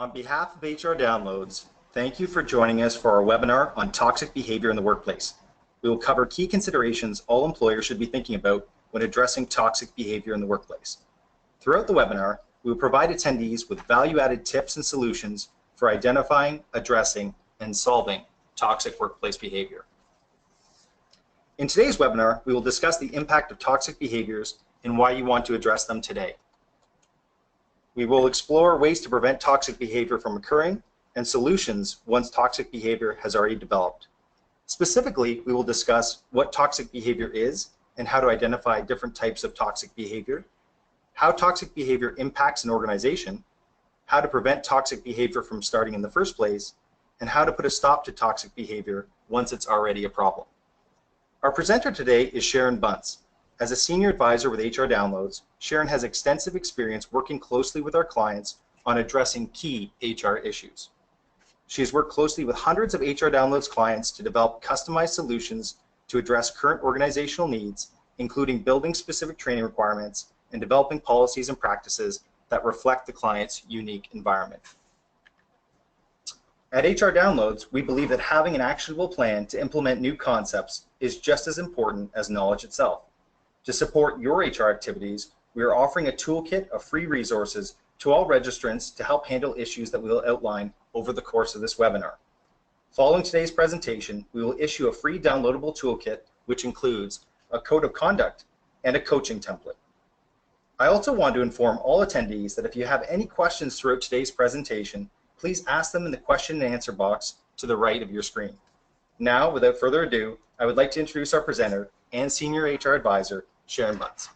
On behalf of HR Downloads, thank you for joining us for our webinar on toxic behavior in the workplace. We will cover key considerations all employers should be thinking about when addressing toxic behavior in the workplace. Throughout the webinar, we will provide attendees with value-added tips and solutions for identifying, addressing, and solving toxic workplace behavior. In today's webinar, we will discuss the impact of toxic behaviors and why you want to address them today. We will explore ways to prevent toxic behavior from occurring and solutions once toxic behavior has already developed. Specifically, we will discuss what toxic behavior is and how to identify different types of toxic behavior, how toxic behavior impacts an organization, how to prevent toxic behavior from starting in the first place, and how to put a stop to toxic behavior once it's already a problem. Our presenter today is Sharon Bunce. As a senior advisor with HR Downloads, Sharon has extensive experience working closely with our clients on addressing key HR issues. She has worked closely with hundreds of HR Downloads clients to develop customized solutions to address current organizational needs, including building specific training requirements and developing policies and practices that reflect the client's unique environment. At HR Downloads, we believe that having an actionable plan to implement new concepts is just as important as knowledge itself. To support your HR activities, we are offering a toolkit of free resources to all registrants to help handle issues that we will outline over the course of this webinar. Following today's presentation, we will issue a free downloadable toolkit which includes a code of conduct and a coaching template. I also want to inform all attendees that if you have any questions throughout today's presentation, please ask them in the question and answer box to the right of your screen. Now, without further ado, I would like to introduce our presenter and Senior HR Advisor, Sharon Bunce.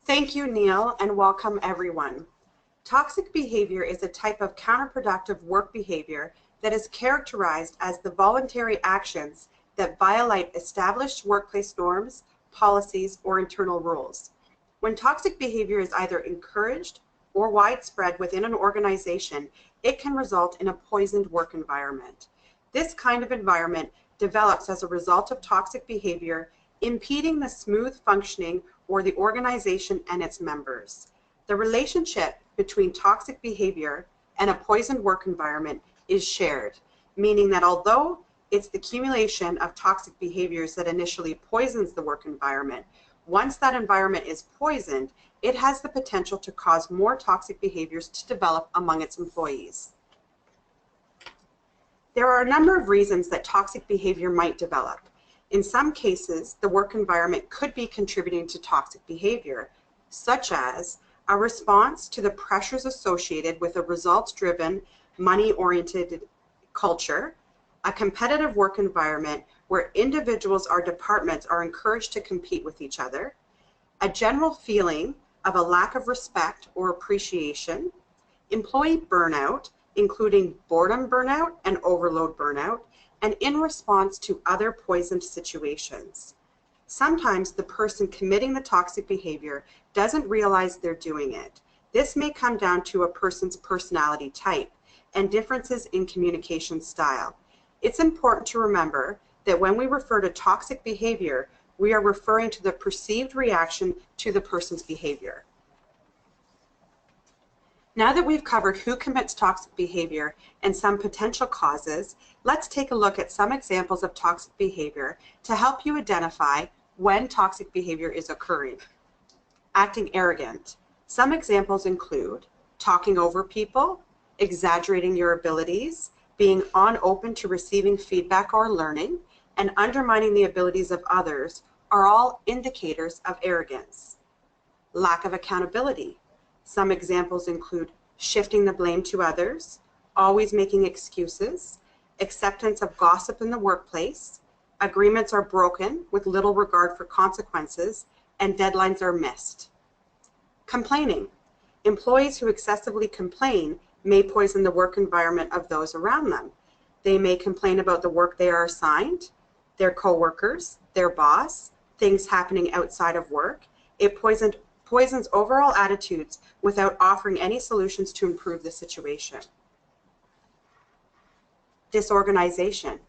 Thank you, Neil, and welcome everyone. Toxic behavior is a type of counterproductive work behavior that is characterized as the voluntary actions that violate established workplace norms, policies, or internal rules. When toxic behavior is either encouraged or widespread within an organization, it can result in a poisoned work environment. This kind of environment develops as a result of toxic behavior, impeding the smooth functioning or the organization and its members. The relationship between toxic behavior and a poisoned work environment is shared, meaning that although it's the accumulation of toxic behaviors that initially poisons the work environment, once that environment is poisoned, it has the potential to cause more toxic behaviors to develop among its employees. There are a number of reasons that toxic behavior might develop. In some cases, the work environment could be contributing to toxic behavior, such as a response to the pressures associated with a results-driven, money-oriented culture, a competitive work environment where individuals or departments are encouraged to compete with each other, a general feeling of a lack of respect or appreciation, employee burnout, including boredom burnout and overload burnout, and in response to other poisoned situations. Sometimes the person committing the toxic behavior doesn't realize they're doing it. This may come down to a person's personality type and differences in communication style. It's important to remember that when we refer to toxic behavior, we are referring to the perceived reaction to the person's behavior. Now that we've covered who commits toxic behavior and some potential causes, let's take a look at some examples of toxic behavior to help you identify when toxic behavior is occurring. Acting arrogant. Some examples include talking over people, exaggerating your abilities, being unopen to receiving feedback or learning, and undermining the abilities of others are all indicators of arrogance. Lack of accountability. Some examples include shifting the blame to others, always making excuses, acceptance of gossip in the workplace, agreements are broken with little regard for consequences, and deadlines are missed. Complaining. Employees who excessively complain may poison the work environment of those around them. They may complain about the work they are assigned, their coworkers, their boss, things happening outside of work. It poisons overall attitudes without offering any solutions to improve the situation. Disorganization.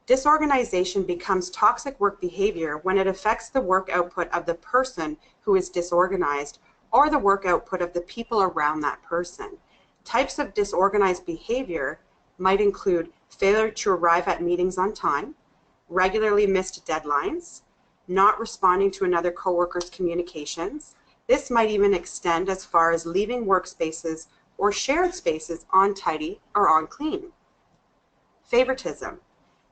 Disorganization becomes toxic work behavior when it affects the work output of the person who is disorganized or the work output of the people around that person. Types of disorganized behavior might include failure to arrive at meetings on time, regularly missed deadlines, not responding to another coworker's communications. This might even extend as far as leaving workspaces or shared spaces untidy or unclean. Favoritism.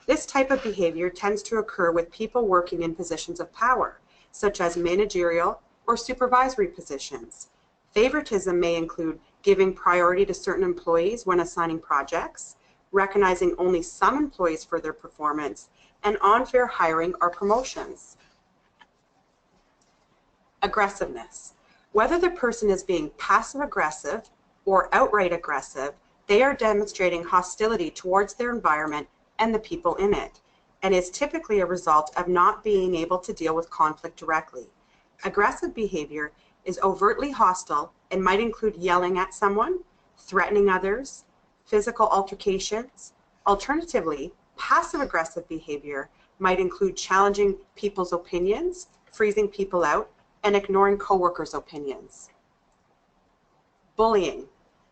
This type of behavior tends to occur with people working in positions of power, such as managerial or supervisory positions. Favoritism may include giving priority to certain employees when assigning projects, recognizing only some employees for their performance, and unfair hiring or promotions. Aggressiveness. Whether the person is being passive-aggressive or outright aggressive, they are demonstrating hostility towards their environment and the people in it, and is typically a result of not being able to deal with conflict directly. Aggressive behavior is overtly hostile and might include yelling at someone, threatening others, physical altercations. Alternatively, passive-aggressive behavior might include challenging people's opinions, freezing people out, and ignoring coworkers' opinions. Bullying.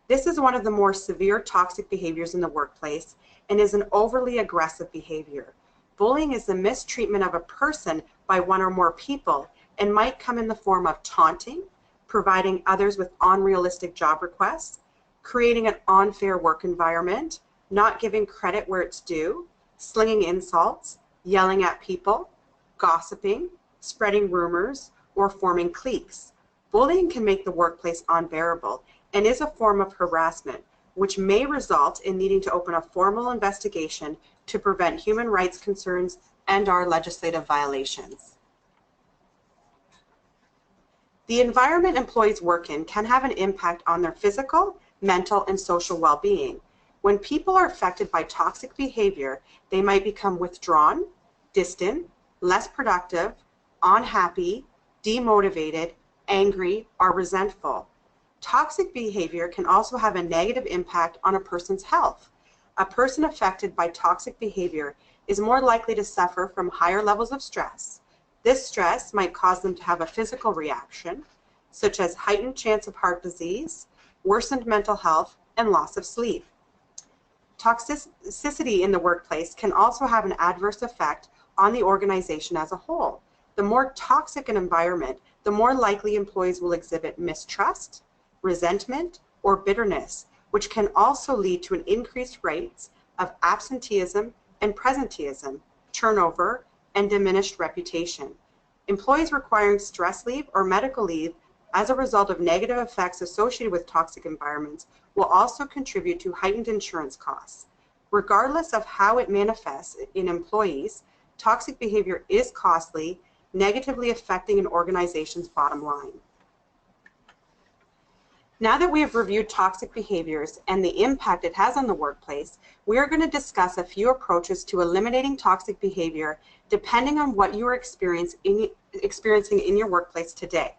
This is one of the more severe toxic behaviors in the workplace and is an overly aggressive behavior. Bullying is the mistreatment of a person by one or more people and might come in the form of taunting, providing others with unrealistic job requests, creating an unfair work environment, not giving credit where it's due, slinging insults, yelling at people, gossiping, spreading rumors, or forming cliques. Bullying can make the workplace unbearable and is a form of harassment, which may result in needing to open a formal investigation to prevent human rights concerns and/or legislative violations. The environment employees work in can have an impact on their physical, mental, and social well-being. When people are affected by toxic behavior, they might become withdrawn, distant, less productive, unhappy, demotivated, angry, or resentful. Toxic behavior can also have a negative impact on a person's health. A person affected by toxic behavior is more likely to suffer from higher levels of stress. This stress might cause them to have a physical reaction, such as heightened chance of heart disease, worsened mental health, and loss of sleep. Toxicity in the workplace can also have an adverse effect on the organization as a whole. The more toxic an environment, the more likely employees will exhibit mistrust, resentment, or bitterness, which can also lead to an increased rates of absenteeism and presenteeism, turnover, and diminished reputation. Employees requiring stress leave or medical leave as a result of negative effects associated with toxic environments will also contribute to heightened insurance costs. Regardless of how it manifests in employees, toxic behavior is costly, negatively affecting an organization's bottom line. Now that we have reviewed toxic behaviors and the impact it has on the workplace, we are going to discuss a few approaches to eliminating toxic behavior depending on what you are experiencing in your workplace today.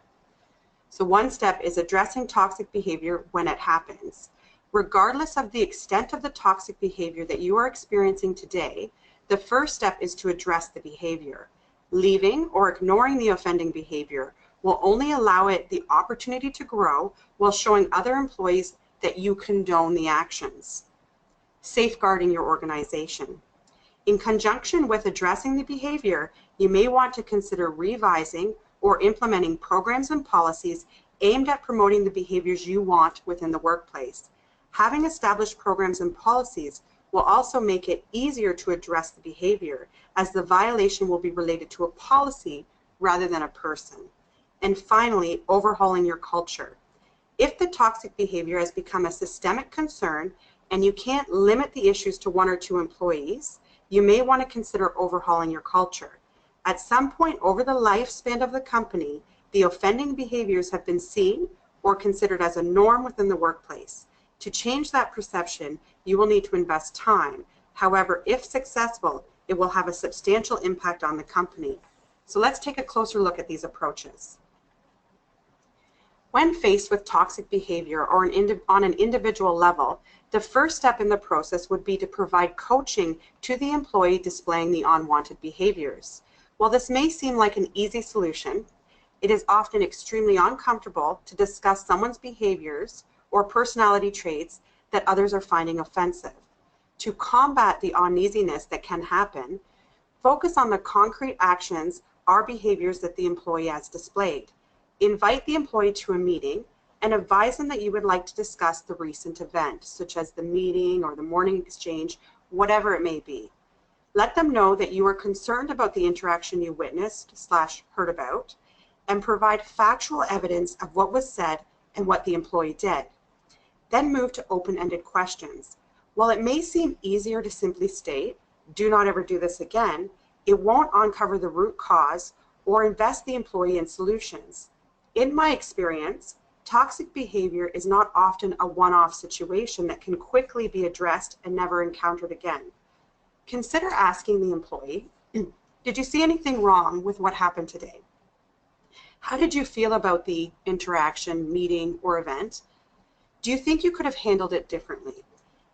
So one step is addressing toxic behavior when it happens. Regardless of the extent of the toxic behavior that you are experiencing today, the first step is to address the behavior. Leaving or ignoring the offending behavior will only allow it the opportunity to grow while showing other employees that you condone the actions. Safeguarding your organization. In conjunction with addressing the behavior, you may want to consider revising or implementing programs and policies aimed at promoting the behaviors you want within the workplace. Having established programs and policies will also make it easier to address the behavior, as the violation will be related to a policy rather than a person. And finally, overhauling your culture. If the toxic behavior has become a systemic concern and you can't limit the issues to one or two employees, you may want to consider overhauling your culture. At some point over the lifespan of the company, the offending behaviors have been seen or considered as a norm within the workplace. To change that perception, you will need to invest time. However, if successful, it will have a substantial impact on the company. So let's take a closer look at these approaches. When faced with toxic behavior or on an individual level, the first step in the process would be to provide coaching to the employee displaying the unwanted behaviors. While this may seem like an easy solution, it is often extremely uncomfortable to discuss someone's behaviors or personality traits that others are finding offensive. To combat the uneasiness that can happen, focus on the concrete actions or behaviors that the employee has displayed. Invite the employee to a meeting and advise them that you would like to discuss the recent event, such as the meeting or the morning exchange, whatever it may be. Let them know that you are concerned about the interaction you witnessed/heard about, and provide factual evidence of what was said and what the employee did. Then move to open-ended questions. While it may seem easier to simply state, "Do not ever do this again," it won't uncover the root cause or invest the employee in solutions. In my experience, toxic behavior is not often a one-off situation that can quickly be addressed and never encountered again. Consider asking the employee, "Did you see anything wrong with what happened today? How did you feel about the interaction, meeting, or event? Do you think you could have handled it differently?"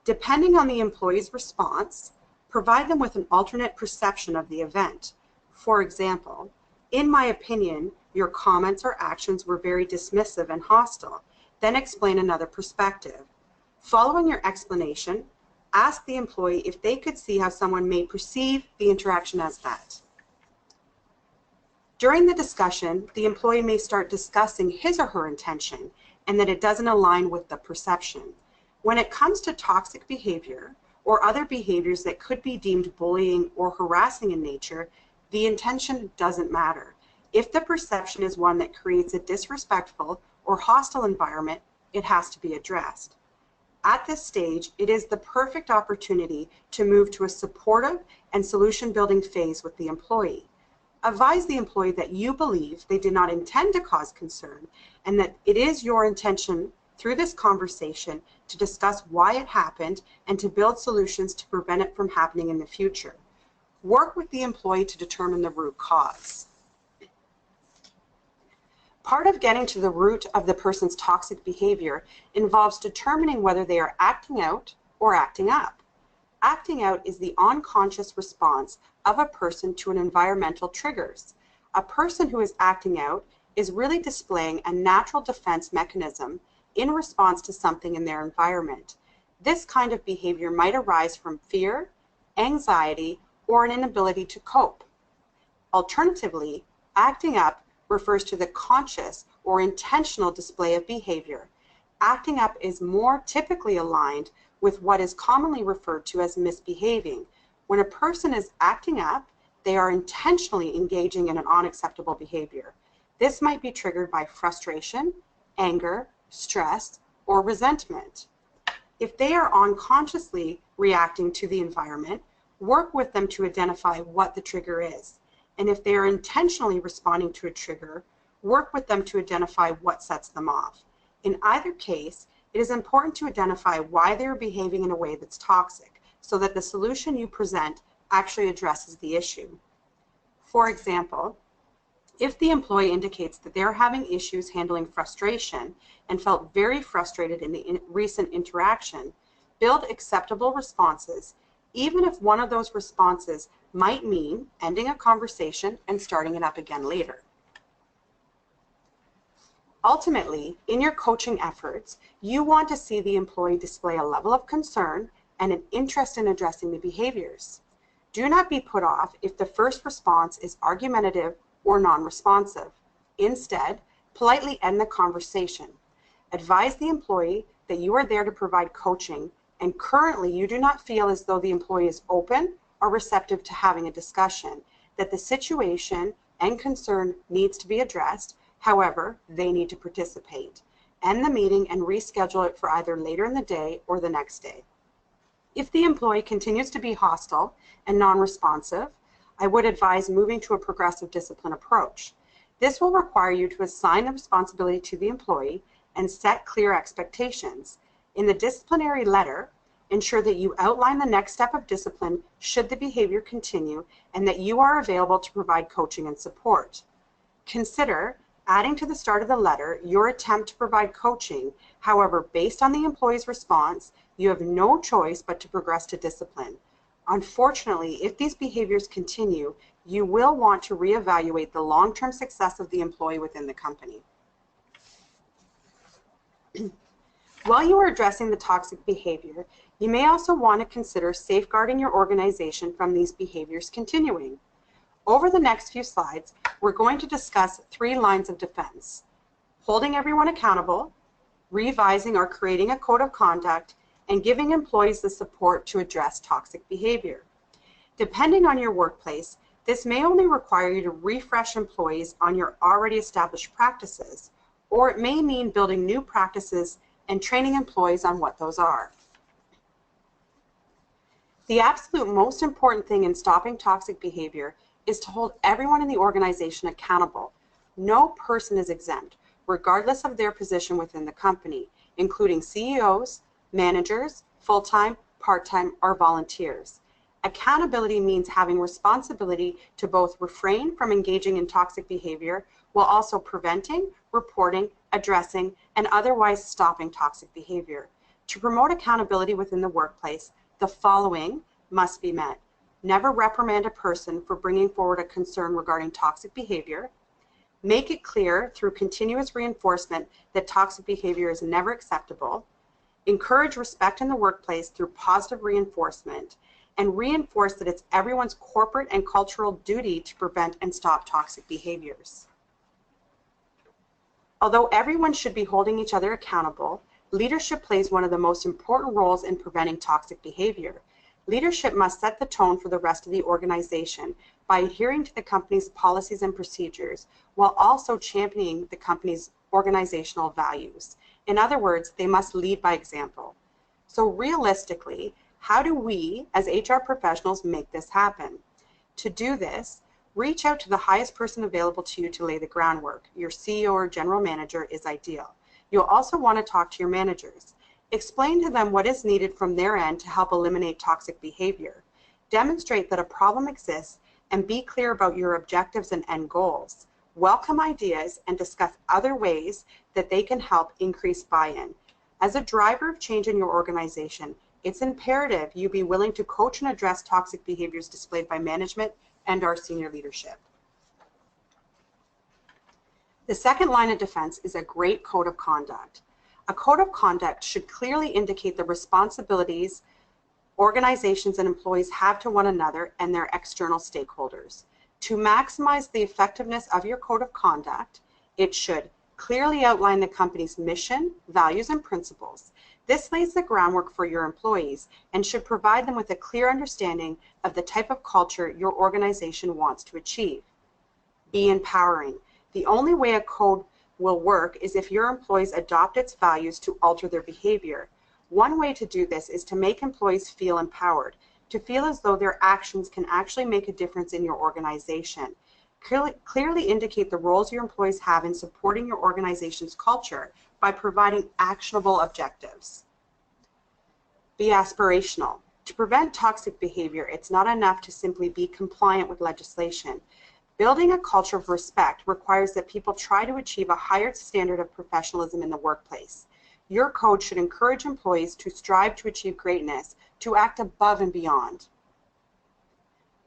Depending on the employee's response, provide them with an alternate perception of the event. For example, "In my opinion, your comments or actions were very dismissive and hostile." Then explain another perspective. Following your explanation, ask the employee if they could see how someone may perceive the interaction as that. During the discussion, the employee may start discussing his or her intention and that it doesn't align with the perception. When it comes to toxic behavior or other behaviors that could be deemed bullying or harassing in nature, the intention doesn't matter. If the perception is one that creates a disrespectful or hostile environment, it has to be addressed. At this stage, it is the perfect opportunity to move to a supportive and solution-building phase with the employee. Advise the employee that you believe they did not intend to cause concern and that it is your intention through this conversation to discuss why it happened and to build solutions to prevent it from happening in the future. Work with the employee to determine the root cause. Part of getting to the root of the person's toxic behavior involves determining whether they are acting out or acting up. Acting out is the unconscious response of a person to an environmental triggers. A person who is acting out is really displaying a natural defense mechanism in response to something in their environment. This kind of behavior might arise from fear, anxiety, or an inability to cope. Alternatively, acting up refers to the conscious or intentional display of behavior. Acting up is more typically aligned with what is commonly referred to as misbehaving. When a person is acting up, they are intentionally engaging in an unacceptable behavior. This might be triggered by frustration, anger, stress, or resentment. If they are unconsciously reacting to the environment, work with them to identify what the trigger is. And if they are intentionally responding to a trigger, work with them to identify what sets them off. In either case, it is important to identify why they are behaving in a way that's toxic so that the solution you present actually addresses the issue. For example, if the employee indicates that they are having issues handling frustration and felt very frustrated in the recent interaction, build acceptable responses, even if one of those responses might mean ending a conversation and starting it up again later. Ultimately, in your coaching efforts, you want to see the employee display a level of concern and an interest in addressing the behaviors. Do not be put off if the first response is argumentative or non-responsive. Instead, politely end the conversation. Advise the employee that you are there to provide coaching, and currently you do not feel as though the employee is open or receptive to having a discussion, that the situation and concern needs to be addressed. However, they need to participate. End the meeting and reschedule it for either later in the day or the next day. If the employee continues to be hostile and non-responsive, I would advise moving to a progressive discipline approach. This will require you to assign the responsibility to the employee and set clear expectations. In the disciplinary letter, ensure that you outline the next step of discipline should the behavior continue and that you are available to provide coaching and support. Consider adding to the start of the letter your attempt to provide coaching. However, based on the employee's response, you have no choice but to progress to discipline. Unfortunately, if these behaviors continue, you will want to reevaluate the long-term success of the employee within the company. While you are addressing the toxic behavior, you may also want to consider safeguarding your organization from these behaviors continuing. Over the next few slides, we're going to discuss 3 lines of defense: holding everyone accountable, revising or creating a code of conduct, and giving employees the support to address toxic behavior. Depending on your workplace, this may only require you to refresh employees on your already established practices, or it may mean building new practices and training employees on what those are. The absolute most important thing in stopping toxic behavior is to hold everyone in the organization accountable. No person is exempt, regardless of their position within the company, including CEOs, managers, full-time, part-time, or volunteers. Accountability means having responsibility to both refrain from engaging in toxic behavior while also preventing, reporting, addressing, and otherwise stopping toxic behavior. To promote accountability within the workplace, the following must be met. Never reprimand a person for bringing forward a concern regarding toxic behavior. Make it clear through continuous reinforcement that toxic behavior is never acceptable. Encourage respect in the workplace through positive reinforcement, and reinforce that it's everyone's corporate and cultural duty to prevent and stop toxic behaviors. Although everyone should be holding each other accountable, leadership plays one of the most important roles in preventing toxic behavior. Leadership must set the tone for the rest of the organization by adhering to the company's policies and procedures while also championing the company's organizational values. In other words, they must lead by example. So realistically, how do we as HR professionals make this happen? To do this, reach out to the highest person available to you to lay the groundwork. Your CEO or general manager is ideal. You'll also want to talk to your managers. Explain to them what is needed from their end to help eliminate toxic behavior. Demonstrate that a problem exists and be clear about your objectives and end goals. Welcome ideas and discuss other ways that they can help increase buy-in. As a driver of change in your organization, it's imperative you be willing to coach and address toxic behaviors displayed by management and our senior leadership. The second line of defense is a great code of conduct. A code of conduct should clearly indicate the responsibilities organizations and employees have to one another and their external stakeholders. To maximize the effectiveness of your code of conduct, it should clearly outline the company's mission, values, and principles. This lays the groundwork for your employees and should provide them with a clear understanding of the type of culture your organization wants to achieve. Be empowering. The only way a code will work is if your employees adopt its values to alter their behavior. One way to do this is to make employees feel empowered, to feel as though their actions can actually make a difference in your organization. Clearly indicate the roles your employees have in supporting your organization's culture by providing actionable objectives. Be aspirational. To prevent toxic behavior, it's not enough to simply be compliant with legislation. Building a culture of respect requires that people try to achieve a higher standard of professionalism in the workplace. Your code should encourage employees to strive to achieve greatness, to act above and beyond.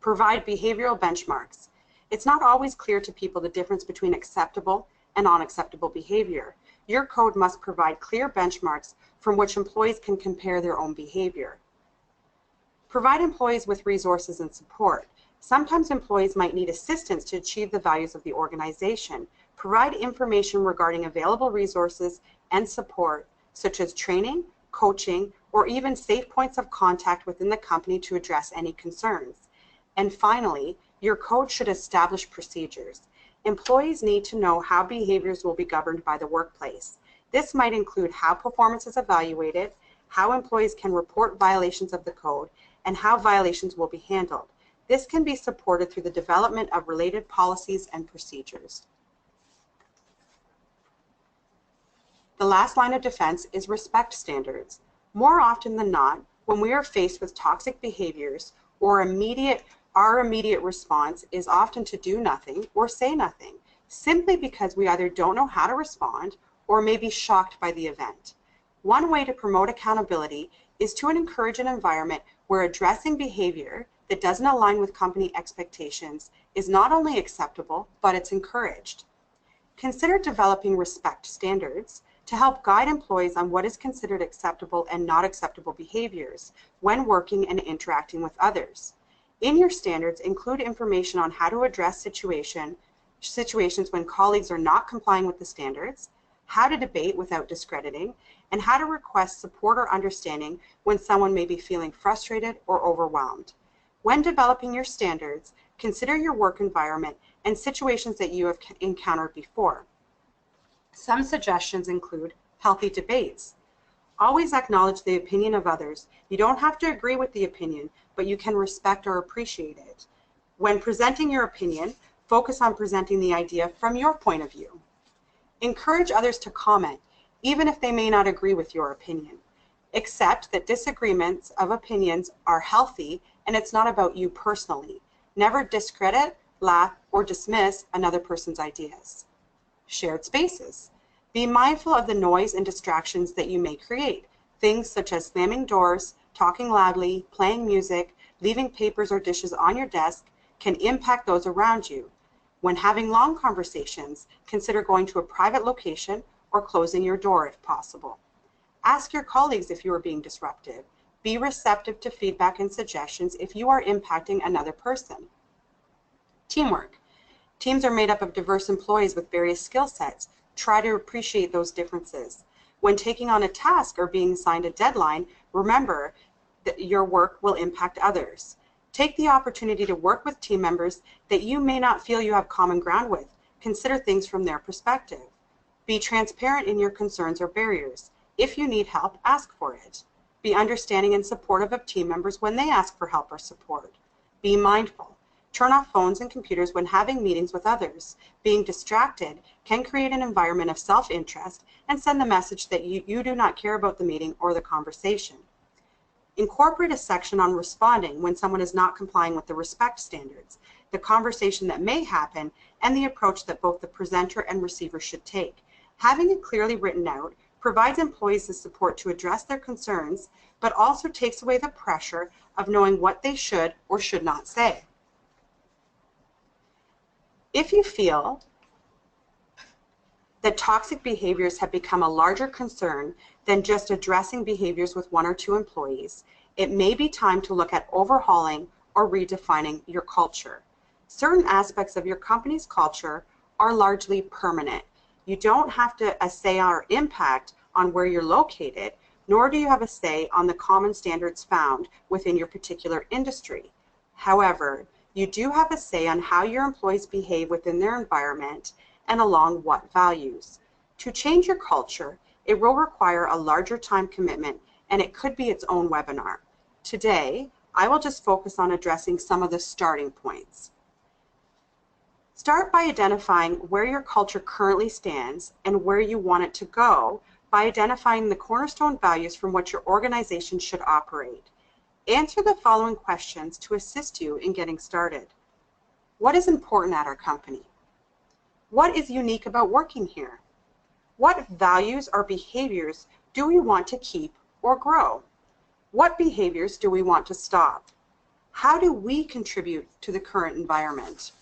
Provide behavioral benchmarks. It's not always clear to people the difference between acceptable and unacceptable behavior. Your code must provide clear benchmarks from which employees can compare their own behavior. Provide employees with resources and support. Sometimes employees might need assistance to achieve the values of the organization. Provide information regarding available resources and support, such as training, coaching, or even safe points of contact within the company to address any concerns. And finally, your code should establish procedures. Employees need to know how behaviors will be governed by the workplace. This might include how performance is evaluated, how employees can report violations of the code, and how violations will be handled. This can be supported through the development of related policies and procedures. The last line of defense is respect standards. More often than not, when we are faced with toxic behaviors, our immediate response is often to do nothing or say nothing, simply because we either don't know how to respond or may be shocked by the event. One way to promote accountability is to encourage an environment where addressing behavior that doesn't align with company expectations is not only acceptable, but it's encouraged. Consider developing respect standards. to help guide employees on what is considered acceptable and not acceptable behaviors when working and interacting with others. In your standards, include information on how to address situations when colleagues are not complying with the standards, how to debate without discrediting, and how to request support or understanding when someone may be feeling frustrated or overwhelmed. When developing your standards, consider your work environment and situations that you have encountered before. Some suggestions include healthy debates. Always acknowledge the opinion of others. You don't have to agree with the opinion, but you can respect or appreciate it. When presenting your opinion, focus on presenting the idea from your point of view. Encourage others to comment, even if they may not agree with your opinion. Accept that disagreements of opinions are healthy and it's not about you personally. Never discredit, laugh, or dismiss another person's ideas. Shared spaces. Be mindful of the noise and distractions that you may create. Things such as slamming doors, talking loudly, playing music, leaving papers or dishes on your desk can impact those around you. When having long conversations, consider going to a private location or closing your door if possible. Ask your colleagues if you are being disruptive. Be receptive to feedback and suggestions if you are impacting another person. Teamwork. Teams are made up of diverse employees with various skill sets. Try to appreciate those differences. When taking on a task or being assigned a deadline, remember that your work will impact others. Take the opportunity to work with team members that you may not feel you have common ground with. Consider things from their perspective. Be transparent in your concerns or barriers. If you need help, ask for it. Be understanding and supportive of team members when they ask for help or support. Be mindful. Turn off phones and computers when having meetings with others. Being distracted can create an environment of self-interest and send the message that you do not care about the meeting or the conversation. Incorporate a section on responding when someone is not complying with the respect standards, the conversation that may happen, and the approach that both the presenter and receiver should take. Having it clearly written out provides employees the support to address their concerns, but also takes away the pressure of knowing what they should or should not say. If you feel that toxic behaviors have become a larger concern than just addressing behaviors with one or two employees, it may be time to look at overhauling or redefining your culture. Certain aspects of your company's culture are largely permanent. You don't have to say or impact on where you're located, nor do you have a say on the common standards found within your particular industry. However, you do have a say on how your employees behave within their environment and along what values. To change your culture, it will require a larger time commitment, and it could be its own webinar. Today, I will just focus on addressing some of the starting points. Start by identifying where your culture currently stands and where you want it to go by identifying the cornerstone values from which your organization should operate. Answer the following questions to assist you in getting started. What is important at our company? What is unique about working here? What values or behaviors do we want to keep or grow? What behaviors do we want to stop? How do we contribute to the current environment?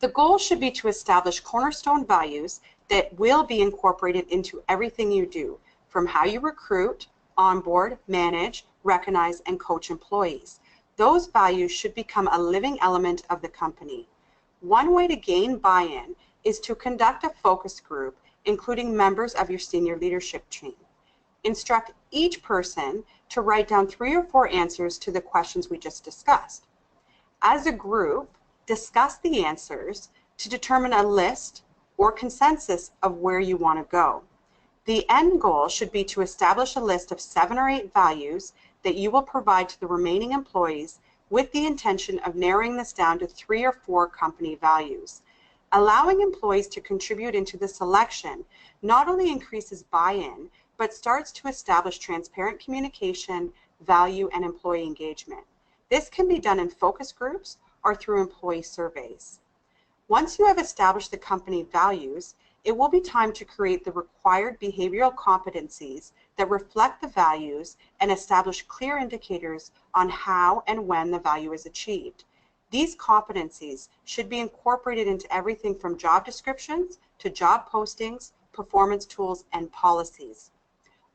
The goal should be to establish cornerstone values that will be incorporated into everything you do, from how you recruit, onboard, manage, recognize, and coach employees. Those values should become a living element of the company. One way to gain buy-in is to conduct a focus group, including members of your senior leadership team. Instruct each person to write down 3 or 4 answers to the questions we just discussed. As a group, discuss the answers to determine a list or consensus of where you want to go. The end goal should be to establish a list of 7 or 8 values that you will provide to the remaining employees with the intention of narrowing this down to 3 or 4 company values. Allowing employees to contribute into the selection not only increases buy-in, but starts to establish transparent communication, value, and employee engagement. This can be done in focus groups or through employee surveys. Once you have established the company values, it will be time to create the required behavioral competencies that reflect the values and establish clear indicators on how and when the value is achieved. These competencies should be incorporated into everything from job descriptions to job postings, performance tools, and policies.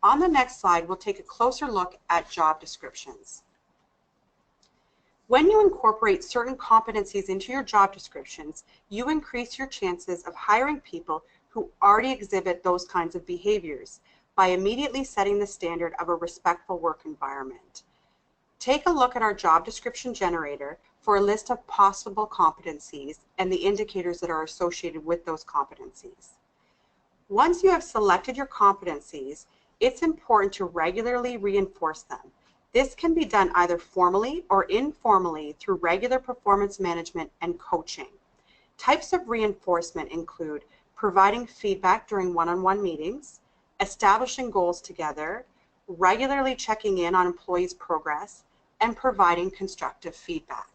On the next slide, we'll take a closer look at job descriptions. When you incorporate certain competencies into your job descriptions, you increase your chances of hiring people who already exhibit those kinds of behaviors by immediately setting the standard of a respectful work environment. Take a look at our job description generator for a list of possible competencies and the indicators that are associated with those competencies. Once you have selected your competencies, it's important to regularly reinforce them. This can be done either formally or informally through regular performance management and coaching. Types of reinforcement include providing feedback during one-on-one meetings, establishing goals together, regularly checking in on employees' progress, and providing constructive feedback.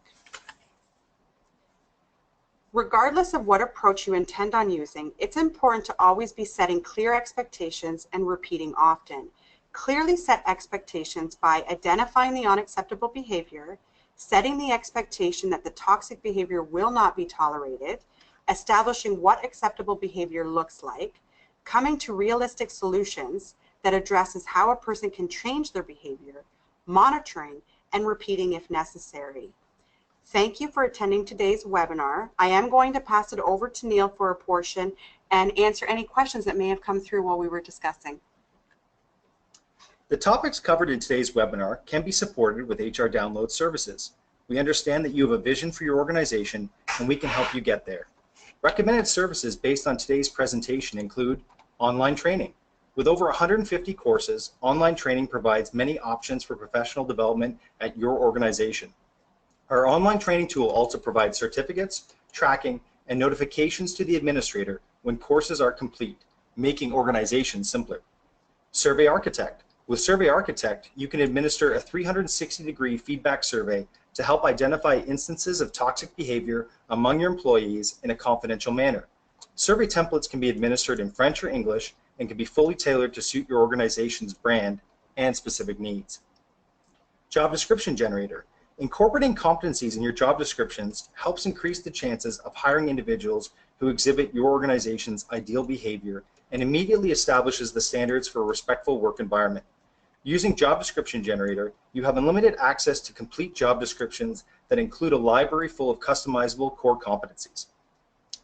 Regardless of what approach you intend on using, it's important to always be setting clear expectations and repeating often. Clearly set expectations by identifying the unacceptable behavior, setting the expectation that the toxic behavior will not be tolerated, establishing what acceptable behavior looks like, coming to realistic solutions that addresses how a person can change their behavior, monitoring, and repeating if necessary. Thank you for attending today's webinar. I am going to pass it over to Neil for a portion and answer any questions that may have come through while we were discussing. The topics covered in today's webinar can be supported with HR Download services. We understand that you have a vision for your organization and we can help you get there. Recommended services based on today's presentation include online training. With over 150 courses, online training provides many options for professional development at your organization. Our online training tool also provides certificates, tracking, and notifications to the administrator when courses are complete, making organizations simpler. Survey Architect. With Survey Architect, you can administer a 360-degree feedback survey to help identify instances of toxic behavior among your employees in a confidential manner. Survey templates can be administered in French or English and can be fully tailored to suit your organization's brand and specific needs. Job Description Generator. Incorporating competencies in your job descriptions helps increase the chances of hiring individuals who exhibit your organization's ideal behavior and immediately establishes the standards for a respectful work environment. Using Job Description Generator, you have unlimited access to complete job descriptions that include a library full of customizable core competencies.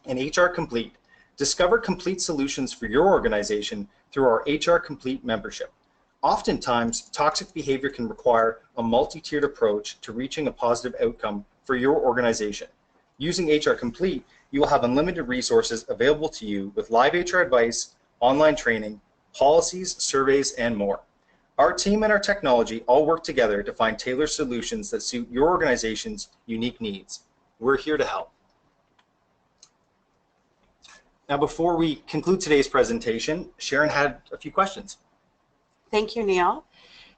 And HR Complete. Discover complete solutions for your organization through our HR Complete membership. Oftentimes, toxic behavior can require a multi-tiered approach to reaching a positive outcome for your organization. Using HR Complete, you will have unlimited resources available to you with live HR advice, online training, policies, surveys, and more. Our team and our technology all work together to find tailored solutions that suit your organization's unique needs. We're here to help. Now, before we conclude today's presentation, Sharon had a few questions. Thank you, Neil.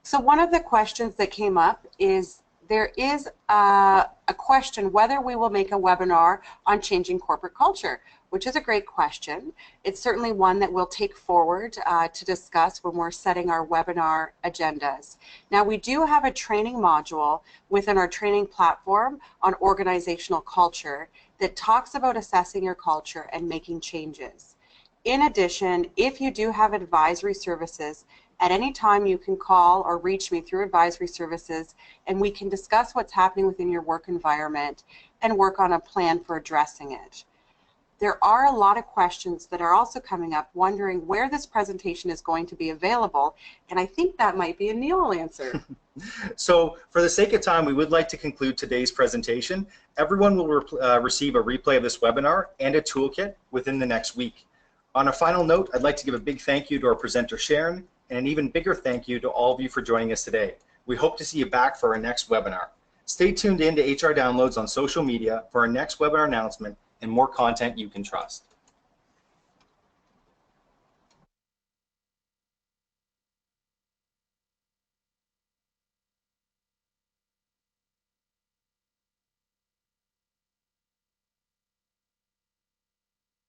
So one of the questions that came up is there is a question whether we will make a webinar on changing corporate culture, which is a great question. It's certainly one that we'll take forward to discuss when we're setting our webinar agendas. Now, we do have a training module within our training platform on organizational culture that talks about assessing your culture and making changes. In addition, if you do have advisory services, at any time you can call or reach me through advisory services and we can discuss what's happening within your work environment and work on a plan for addressing it. There are a lot of questions that are also coming up wondering where this presentation is going to be available, and I think that might be a Neil answer. So for the sake of time, we would like to conclude today's presentation. Everyone will receive a replay of this webinar and a toolkit within the next week. On a final note, I'd like to give a big thank you to our presenter Sharon, and an even bigger thank you to all of you for joining us today. We hope to see you back for our next webinar. Stay tuned in to HR Downloads on social media for our next webinar announcement and more content you can trust.